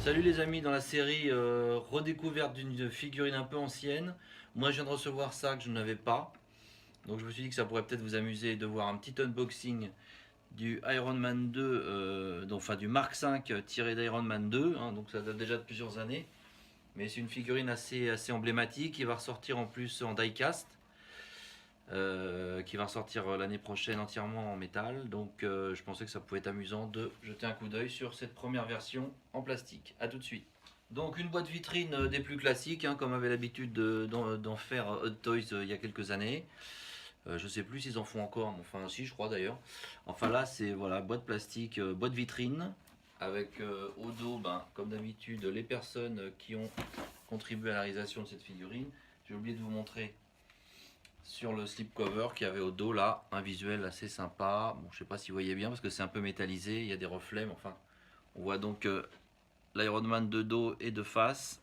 Salut les amis, dans la série redécouverte d'une figurine un peu ancienne. Moi je viens de recevoir ça que je n'avais pas. Donc je me suis dit que ça pourrait peut-être vous amuser de voir un petit unboxing du Iron Man 2, enfin du Mark 5 tiré d'Iron Man 2. Donc ça date déjà de plusieurs années. Mais c'est une figurine assez emblématique qui va ressortir en plus en diecast. Qui va ressortir l'année prochaine entièrement en métal. Donc je pensais que ça pouvait être amusant de jeter un coup d'œil sur cette première version en plastique. A tout de suite. Donc une boîte vitrine des plus classiques, comme avait l'habitude d'en faire Hot Toys il y a quelques années. Je sais plus s'ils en font encore, mais enfin si je crois d'ailleurs. Enfin là c'est voilà, boîte plastique, boîte vitrine, avec au dos, comme d'habitude, les personnes qui ont contribué à la réalisation de cette figurine. J'ai oublié de vous montrer sur le slipcover qui avait au dos là un visuel assez sympa. Bon, je sais pas si vous voyez bien parce que c'est un peu métallisé, il y a des reflets, mais enfin on voit donc l'Iron Man de dos et de face.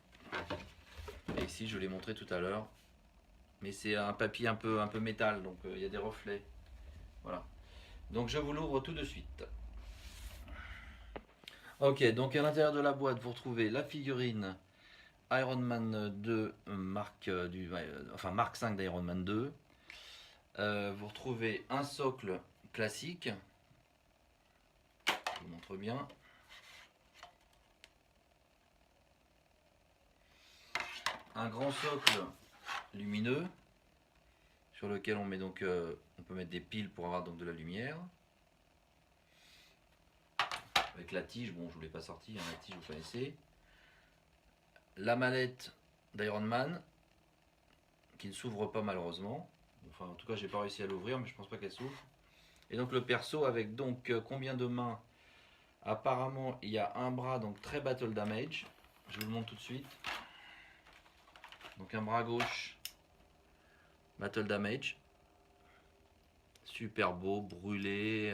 Et ici je l'ai montré tout à l'heure, mais c'est un papier un peu métal, donc il y a des reflets. Voilà. Donc je vous l'ouvre tout de suite. Ok, donc à l'intérieur de la boîte vous retrouvez la figurine Iron Man 2 marque Mark 5 d'Iron Man 2. Vous retrouvez un socle classique. Je vous montre bien. Un grand socle lumineux sur lequel on met donc on peut mettre des piles pour avoir donc de la lumière. Avec la tige, bon je ne vous l'ai pas sorti, la tige vous connaissez. La mallette d'Iron Man qui ne s'ouvre pas malheureusement. Enfin en tout cas j'ai pas réussi à l'ouvrir, mais je pense pas qu'elle s'ouvre. Et donc le perso avec donc combien de mains? Apparemment il y a un bras donc très battle damage. Je vous le montre tout de suite. Donc un bras gauche battle damage. Super beau, brûlé,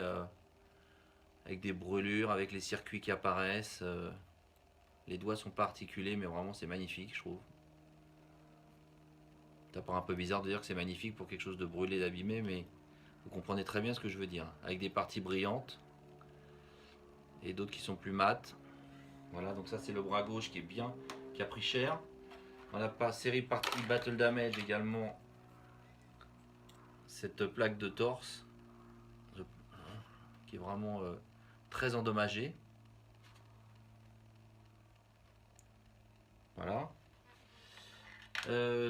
avec des brûlures, avec les circuits qui apparaissent. Les doigts sont pas articulés, mais vraiment c'est magnifique, je trouve. Ça paraît un peu bizarre de dire que c'est magnifique pour quelque chose de brûlé, d'abîmé, mais vous comprenez très bien ce que je veux dire. Avec des parties brillantes et d'autres qui sont plus mates. Voilà, donc ça c'est le bras gauche qui est bien, qui a pris cher. Dans la série partie Battle Damage également, cette plaque de torse qui est vraiment très endommagée. Voilà.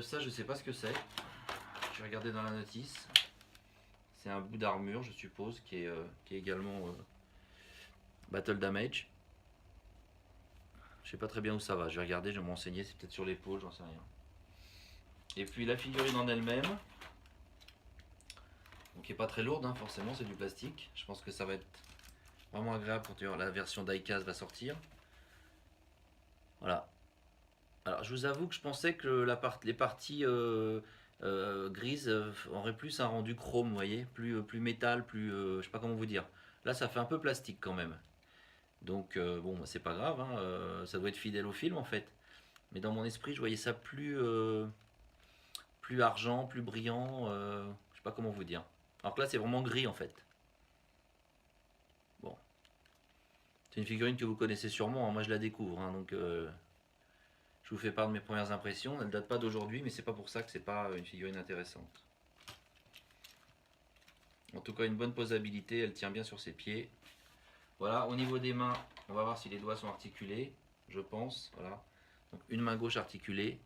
Ça je sais pas ce que c'est. Je vais regarder dans la notice. C'est un bout d'armure je suppose qui est également Battle Damage. Je sais pas très bien où ça va. Je vais regarder, je vais m'enseigner. C'est peut-être sur l'épaule, j'en sais rien. Et puis la figurine en elle-même, donc qui est pas très lourde, forcément, c'est du plastique. Je pense que ça va être vraiment agréable quand la version diecast va sortir. Voilà. Alors je vous avoue que je pensais que les parties grises auraient plus un rendu chrome, vous voyez, plus métal, plus je sais pas comment vous dire. Là ça fait un peu plastique quand même. Donc bon, c'est pas grave, ça doit être fidèle au film en fait. Mais dans mon esprit, je voyais ça plus argent, plus brillant, je sais pas comment vous dire. Alors que là, c'est vraiment gris en fait. Bon, c'est une figurine que vous connaissez sûrement, moi je la découvre, donc je vous fais part de mes premières impressions. Elle ne date pas d'aujourd'hui, mais c'est pas pour ça que c'est pas une figurine intéressante. En tout cas, une bonne posabilité, elle tient bien sur ses pieds. Voilà, au niveau des mains, on va voir si les doigts sont articulés, je pense. Voilà, donc une main gauche articulée.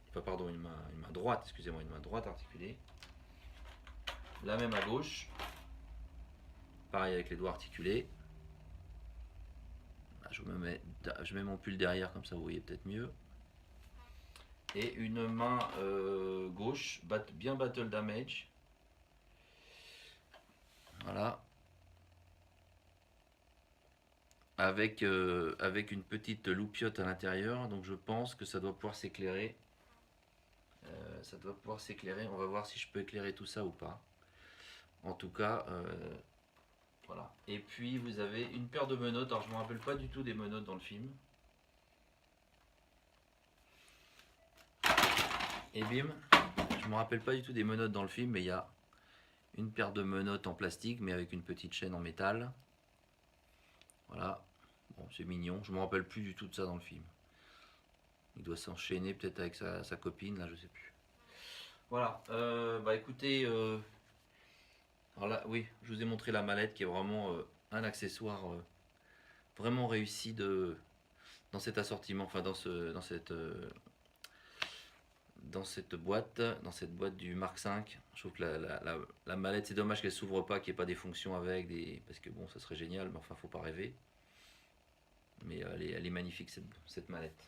Enfin, pardon, une main droite, excusez-moi, une main droite articulée. La même à gauche. Pareil avec les doigts articulés. Je mets mon pull derrière, comme ça vous voyez peut-être mieux. Et une main gauche, bien battle damage. Voilà. Avec une petite loupiote à l'intérieur. Donc je pense que ça doit pouvoir s'éclairer. On va voir si je peux éclairer tout ça ou pas. En tout cas, voilà. Et puis vous avez une paire de menottes. Alors je ne me rappelle pas du tout des menottes dans le film. Et bim, je me rappelle pas du tout des menottes dans le film, mais il y a une paire de menottes en plastique mais avec une petite chaîne en métal. Voilà, bon, c'est mignon, je me rappelle plus du tout de ça dans le film. Il doit s'enchaîner peut-être avec sa copine, là je sais plus. Voilà, bah écoutez, alors là, oui, je vous ai montré la mallette qui est vraiment un accessoire vraiment réussi dans cet assortiment, enfin dans cette boîte du Mark V. Je trouve que la mallette, c'est dommage qu'elle s'ouvre pas, qu'il n'y ait pas des fonctions avec, parce que bon, ça serait génial, mais enfin, faut pas rêver. Mais elle est magnifique cette mallette.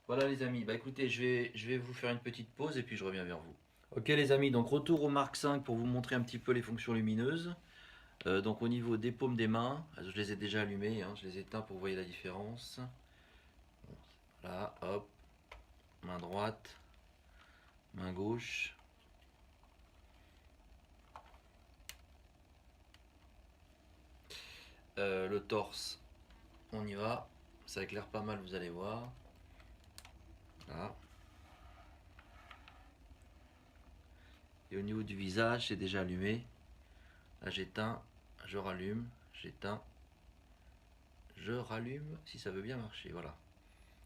Voilà les amis, bah écoutez, je vais vous faire une petite pause et puis je reviens vers vous. Ok les amis, donc retour au Mark V pour vous montrer un petit peu les fonctions lumineuses. Donc au niveau des paumes des mains, je les ai déjà allumées, hein, je les ai éteints pour que vous voyez la différence. Voilà, hop, main droite, main gauche. Le torse, on y va, ça éclaire pas mal, vous allez voir. Voilà. Et au niveau du visage, c'est déjà allumé. Là j'éteins, je rallume, j'éteins, je rallume, si ça veut bien marcher, voilà.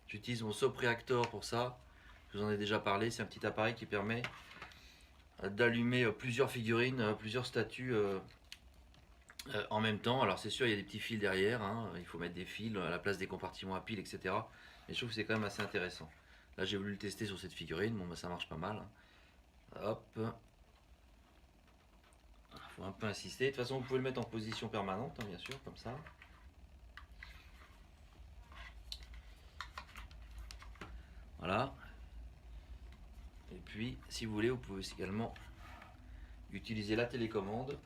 J'utilise mon Sop Reactor pour ça, je vous en ai déjà parlé, c'est un petit appareil qui permet d'allumer plusieurs figurines, plusieurs statues en même temps. Alors c'est sûr, il y a des petits fils derrière, hein, il faut mettre des fils à la place des compartiments à piles, etc. Mais je trouve que c'est quand même assez intéressant. Là j'ai voulu le tester sur cette figurine, bon bah ça marche pas mal. Hein. Hop, faut un peu insister. De toute façon, vous pouvez le mettre en position permanente, hein, bien sûr, comme ça. Voilà. Et puis, si vous voulez, vous pouvez également utiliser la télécommande.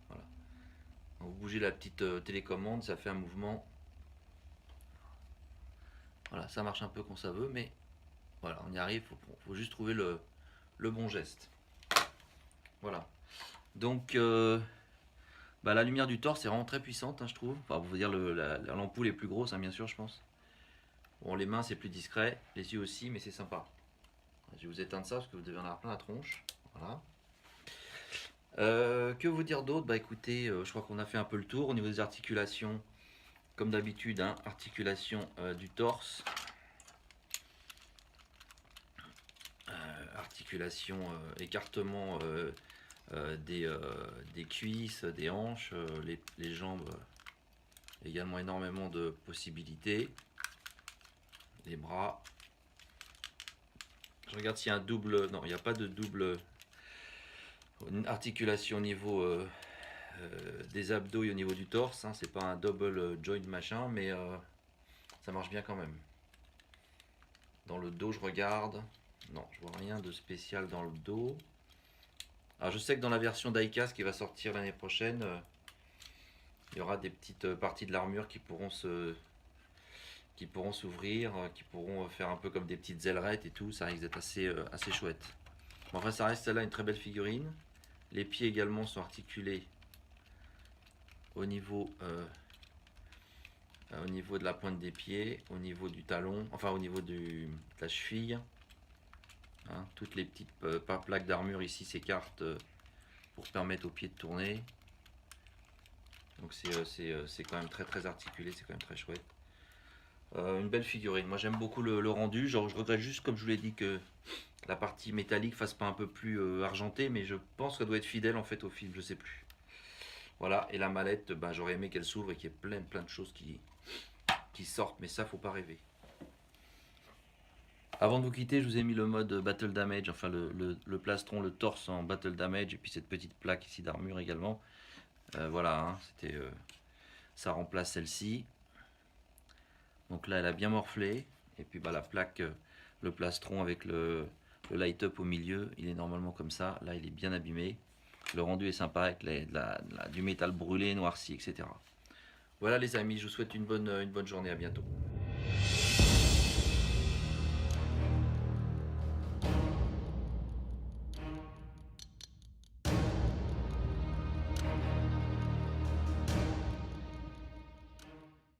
Voilà. Vous bougez la petite télécommande, ça fait un mouvement. Voilà, ça marche un peu quand ça veut, mais voilà, on y arrive. Faut juste trouver le bon geste. Voilà. Donc, bah, la lumière du torse est vraiment très puissante, hein, je trouve. Enfin, vous dire l'ampoule est plus grosse, hein, bien sûr, je pense. Bon, les mains c'est plus discret, les yeux aussi, mais c'est sympa. Je vais vous éteindre ça parce que vous devez en avoir plein la tronche. Voilà. Que vous dire d'autre? Bah écoutez, je crois qu'on a fait un peu le tour au niveau des articulations. Comme d'habitude, hein, articulation du torse, articulation, écartement des cuisses, des hanches, les jambes, également énormément de possibilités. Les bras. Je regarde s'il y a un double. Non, il n'y a pas de double articulation au niveau des abdos et au niveau du torse. Hein. C'est pas un double joint machin, mais ça marche bien quand même. Dans le dos, je regarde. Non, je vois rien de spécial dans le dos. Alors, je sais que dans la version Diecast qui va sortir l'année prochaine, il y aura des petites parties de l'armure qui pourront s'ouvrir, qui pourront faire un peu comme des petites ailerettes et tout. Ça risque d'être assez chouette. Bon, enfin, ça reste celle-là une très belle figurine. Les pieds également sont articulés au niveau de la pointe des pieds, au niveau du talon, enfin au niveau de la cheville. Hein, toutes les petites plaques d'armure ici s'écartent pour permettre aux pieds de tourner. Donc c'est quand même très articulé, c'est quand même très chouette. Une belle figurine, moi j'aime beaucoup le rendu. Genre, je regrette juste, comme je vous l'ai dit, que la partie métallique fasse pas un peu plus argentée, mais je pense qu'elle doit être fidèle en fait au film, je sais plus. Voilà, et la mallette, ben, j'aurais aimé qu'elle s'ouvre et qu'il y ait plein de choses qui sortent, mais ça faut pas rêver. Avant de vous quitter, je vous ai mis le mode Battle Damage, enfin le plastron, le torse en Battle Damage, et puis cette petite plaque ici d'armure également. Voilà, hein, ça remplace celle-ci. Donc là, elle a bien morflé, et puis bah, la plaque, le plastron avec le light up au milieu, il est normalement comme ça. Là, il est bien abîmé. Le rendu est sympa avec du métal brûlé, noirci, etc. Voilà les amis, je vous souhaite une bonne journée, à bientôt.